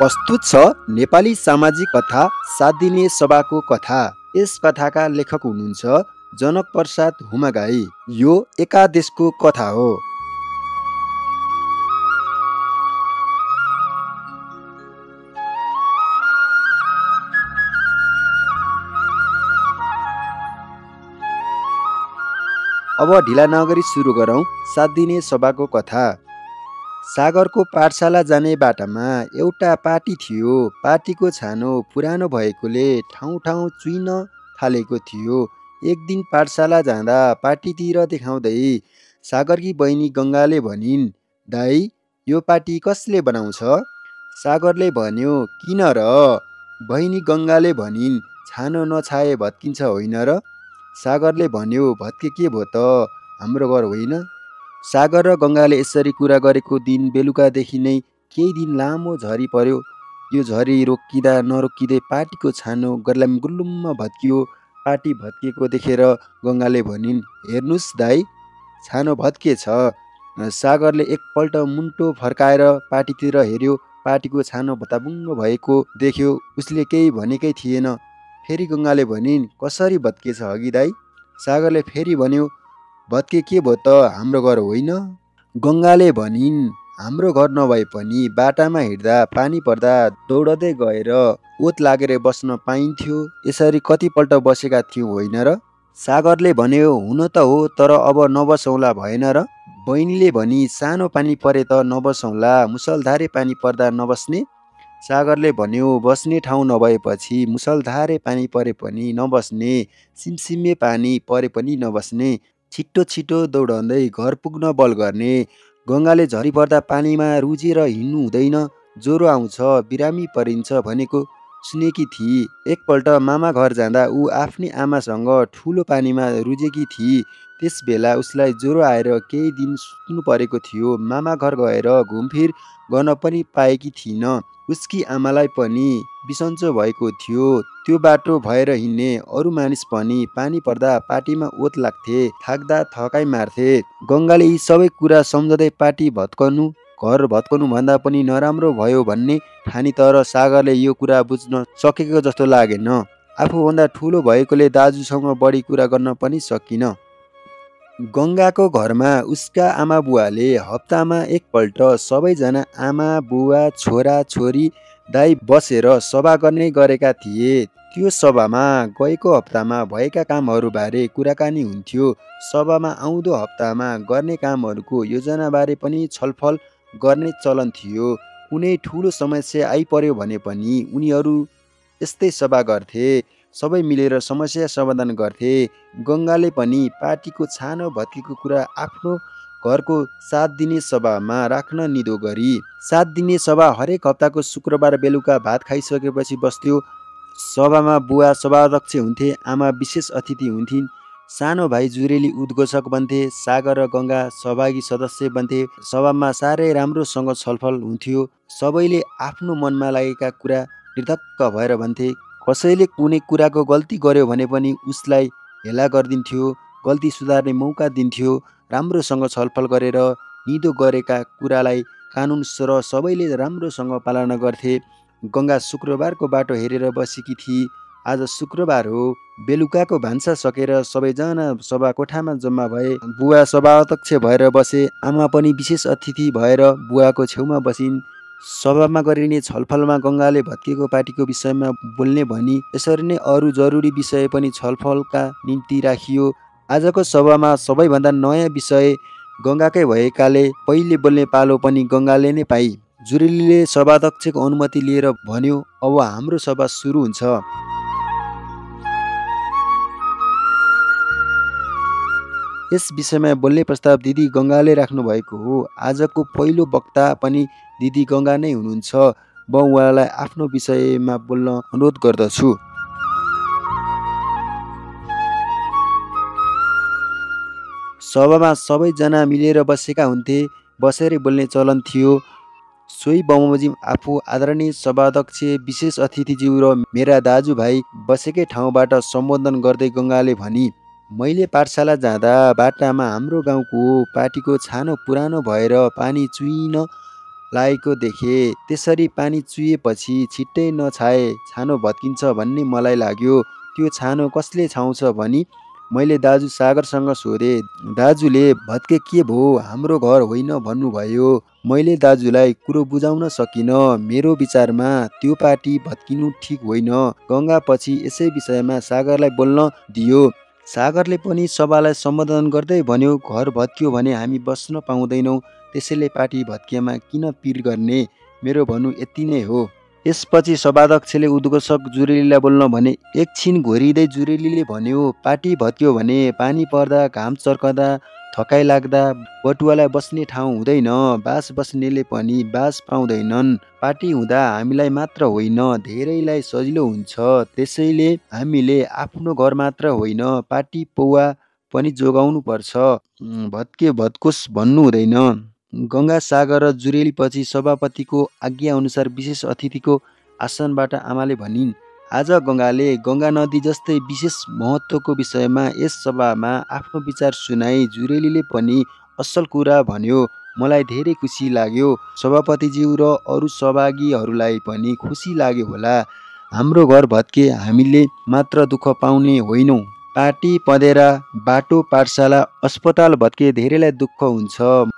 प्रस्तुत छ नेपाली सामाजिक कथा 7 दिने सभाको कथा। यस कथाका लेखक हुनुहुन्छ जनक प्रसाद हुमागाई। यो एकादेशको कथा हो। अब ढिला नगरी सुरु गरौँ 7 दिने सभाको कथा। सागरको पाठशाला जाने बाटामा एउटा पाटी थियो। पाटीको छानो पुरानो भएकोले ठाउँ ठाउँ चुइन थालेको थियो। एक दिन पाठशाला जाँदा पाटीतिर देखाउँदै सागरकी बहिनी गङ्गाले भनिन्, दाई यो पाटी कसले बनाउँछ? सागरले भन्यो, किन र? बहिनी गङ्गाले भनिन्, छानो नछाए भत्किन्छ होइन र? सागरले भन्यो, भत्के के भो त, हाम्रो घर होइन? सागर र गङ्गाले यसरी कुरा गरेको दिन बेलुकादेखि नै केही दिन लामो झरी पर्यो। यो झरी रोकिँदा नरोकिँदै पाटीको छानो गर्लाम गुल्लुममा भत्कियो। पाटी भत्किएको देखेर गङ्गाले भनिन्, हेर्नुस् दाई, छानो भत्किएछ। सागरले एकपल्ट मुन्टो फर्काएर पाटीतिर हेर्यो। पाटीको छानो भताबुङ्ग भएको देख्यो। उसले केही भनेकै थिएन। फेरि गङ्गाले भनिन्, कसरी भत्किएछ अघि दाई? सागरले फेरि भन्यो, भत्के के भो त, हाम्रो घर होइन? गङ्गाले भनिन्, हाम्रो घर नभए पनि बाटामा हिँड्दा पानी पर्दा दौडदै गएर ओत लागेर बस्न पाइन्थ्यो। यसरी कतिपल्ट बसेका थियौँ होइन र? सागरले भन्यो, हुन त हो, तर अब नबसौँला भएन र? बहिनीले भनी, सानो पानी परे त नबसौँला, मुसलधारे पानी पर्दा नबस्ने? सागरले भन्यो, बस्ने ठाउँ नभएपछि मुसलधारे पानी परे पनि नबस्ने, सिमसिमे पानी परे पनि नबस्ने, छिटो छिटो दौडँदै घर पुग्न बल गर्ने। गङ्गाले झरी पर्दा पानीमा रुजेर हिँड्नु हुँदैन, ज्वरो आउँछ, बिरामी परिन्छ भनेको सुनेकी थिए। एकपल्ट मामा घर जाँदा ऊ आफ्नी आमासँग ठुलो पानीमा रुजेकी थिए। त्यस बेला उसलाई ज्वरो आएर केही दिन सुत्नु परेको थियो। मामा घर गएर घुमफिर गर्न पनि पाएकी थिइन। उसकी आमालाई पनि बिसन्चो भएको थियो। त्यो बाटो भएर हिँड्ने अरू मानिस पनि पानी पर्दा पाटीमा ओत लाग्थे, थाक्दा थकाइ मार्थे। गङ्गाले यी सबै कुरा सम्झँदै पाटी भत्कनु घर भत्कनु भन्दा पनि नराम्रो भयो भन्ने ठानी, तर सागरले यो कुरा बुझ्न सकेको जस्तो लागेन। आफूभन्दा ठुलो भएकोले दाजुसँग बढी कुरा गर्न पनि सकिन। गङ्गाको घरमा उसका आमा बुवाले हप्तामा एकपल्ट सबैजना आमा बुवा छोरा छोरी दाइ बसेर सभा गर्ने गरेका थिए। त्यो सभामा गएको हप्तामा भएका कामहरूबारे कुराकानी हुन्थ्यो। सभामा आउँदो हप्तामा गर्ने कामहरूको योजनाबारे पनि छलफल गर्ने चलन थियो। कुनै ठुलो समस्या आइपर्यो भने पनि उनीहरू यस्तै सभा गर्थे। सबै मिलेर समस्या समाधान गर्थे। गङ्गाले पनि पाटीको छानो भत्केको कुरा आफ्नो घरको 7 दिने सभामा राख्न निधो गरी। 7 दिने सभा हरेक हप्ताको शुक्रबार बेलुका भात खाइसकेपछि बस्थ्यो। सभामा बुवा सभाध्यक्ष हुन्थे, आमा विशेष अतिथि हुन्थिन्, सानो भाइ जुरेली उद्घोषक बन्थे, सागर र गङ्गा सहभागी सदस्य बन्थे। सभामा साह्रै राम्रोसँग छलफल हुन्थ्यो। सबैले आफ्नो मनमा लागेका कुरा निर्धक्क भएर भन्थे। कसैले कुनै कुराको गल्ती गर्यो भने पनि उसलाई हेला गरिदिन्थ्यो, गल्ती सुधार्ने मौका दिन्थ्यो। राम्रोसँग छलफल गरेर निधो गरेका कुरालाई कानुन र सबैले राम्रोसँग पालना गर्थे। गङ्गा शुक्रबारको बाटो हेरेर बसेकी थिए। आज शुक्रबार हो। बेलुकाको भान्सा सकेर सबैजना सभा कोठामा जम्मा भए। बुवा सभाध्यक्ष भएर बसे। आमा पनि विशेष अतिथि भएर बुवाको छेउमा बसिन्। सभामा गरिने छलफलमा गङ्गाले भत्केको पाटीको विषयमा बोल्ने भनी यसरी नै अरू जरुरी विषय पनि छलफलका निम्ति राखियो। आजको सभामा सबैभन्दा नयाँ विषय गङ्गाकै भएकाले पहिले बोल्ने पालो पनि गङ्गाले नै पाई। जुरेलीले सभाध्यक्षको अनुमति लिएर भन्यो, अब हाम्रो सभा सुरु हुन्छ। यस विषयमा बोल्ने प्रस्ताव दिदी गङ्गाले राख्नु भएको हो। आजको पहिलो वक्ता पनि दिदी गङ्गा नै हुनुहुन्छ। म उहाँलाई आफ्नो विषयमा बोल्न अनुरोध गर्दछु। सभामा सबैजना मिलेर बसेका हुन्थे। बसेरै बोल्ने चलन थियो। सोही बमोजिम आफू आदरणीय सभाध्यक्ष, विशेष अतिथिज्यू र मेरा दाजुभाइ बसेकै ठाउँबाट सम्बोधन गर्दै गङ्गाले भनी, मैले पाठशाला जाँदा बाटामा हाम्रो गाउँको पाटीको छानो पुरानो भएर पानी चुइन लागेको देखे। त्यसरी पानी चुहिएपछि छिट्टै नछाए छानो भत्किन्छ भन्ने मलाई लाग्यो। त्यो छानो कसले छाउँछ भनी मैले दाजु सागरसँग सोधेँ। दाजुले भत्के के भो, हाम्रो घर होइन भन्नुभयो। मैले दाजुलाई कुरो बुझाउन सकिनँ। मेरो विचारमा त्यो पाटी भत्किनु ठिक होइन। गङ्गा पछि यसै विषयमा सागरलाई बोल्न दियो। सागरले पनि सभालाई सम्बोधन गर्दै भन्यो, घर भत्कियो भने हामी बस्न पाउँदैनौँ, त्यसैले पाटी भत्किएमा किन पिर गर्ने। मेरो भनु यति नै हो। यसपछि सभाध्यक्षले उद्घोषक जुरेलीलाई बोल्न भने। एकछिन घोरिँदै जुरेलीले भन्यो, पाटी भत्क्यो भने पानी पर्दा, घाम चर्कदा, थकाइ लाग्दा बटुवालाई बस्ने ठाउँ हुँदैन। बास बस्नेले पनि बास पाउँदैनन्। पाटी हुँदा हामीलाई मात्र होइन, धेरैलाई सजिलो हुन्छ। त्यसैले हामीले आफ्नो घर मात्र होइन, पाटी पौवा पनि जोगाउनु पर्छ। भत्के भत्कोस् भन्नु हुँदैन। गङ्गा, सागर र जुरेली पछि सभापतिको आज्ञा अनुसार विशेष अतिथिको आसनबाट आमाले भनिन्, आज गङ्गाले गङ्गा नदी जस्तै विशेष महत्त्वको विषयमा यस सभामा आफ्नो विचार सुनाई। जुरेलीले पनि असल कुरा भन्यो। मलाई धेरै खुसी लाग्यो। सभापतिज्यू र अरू सहभागीहरूलाई पनि खुसी लाग्यो होला। हाम्रो घर भत्के हामीले मात्र दुःख पाउने होइनौँ। पाटी पँधेरा, बाटो, पाठशाला, अस्पताल भत्के धेरैलाई दुःख हुन्छ।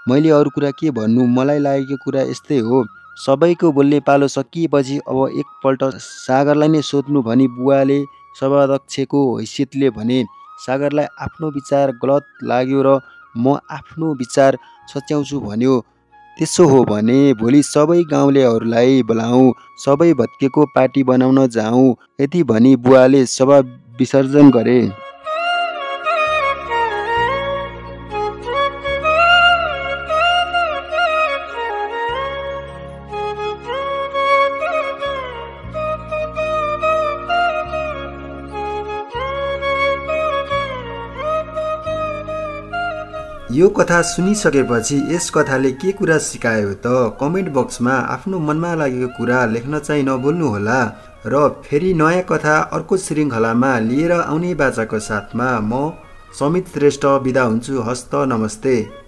मैले अरू कुरा के भन्नु, मलाई लागेको कुरा यस्तै हो। सबैको बोल्ने पालो सकिएपछि अब एकपल्ट सागरलाई नै सोध्नु भनी बुवाले सभाध्यक्षको हैसियतले भने। सागरलाई आफ्नो विचार गलत लाग्यो र म आफ्नो विचार सच्याउँछु भन्यो। त्यसो हो भने भोलि सबै गाउँलेहरूलाई बोलाऊ, सबै भत्केको पाटी बनाउन जाउँ। यति भनी बुवाले सभा विसर्जन गरे। यो कथा सुनिसकेपछि यस कथाले के कुरा सिकायो त? कमेन्ट बक्समा आफ्नो मनमा लागेको कुरा लेख्न चाहिँ नभुल्नुहोला। र फेरि नयाँ कथा अर्को श्रृङ्खलामा लिएर आउने बाचाको साथमा म समित श्रेष्ठ बिदा हुन्छु। हस्त नमस्ते।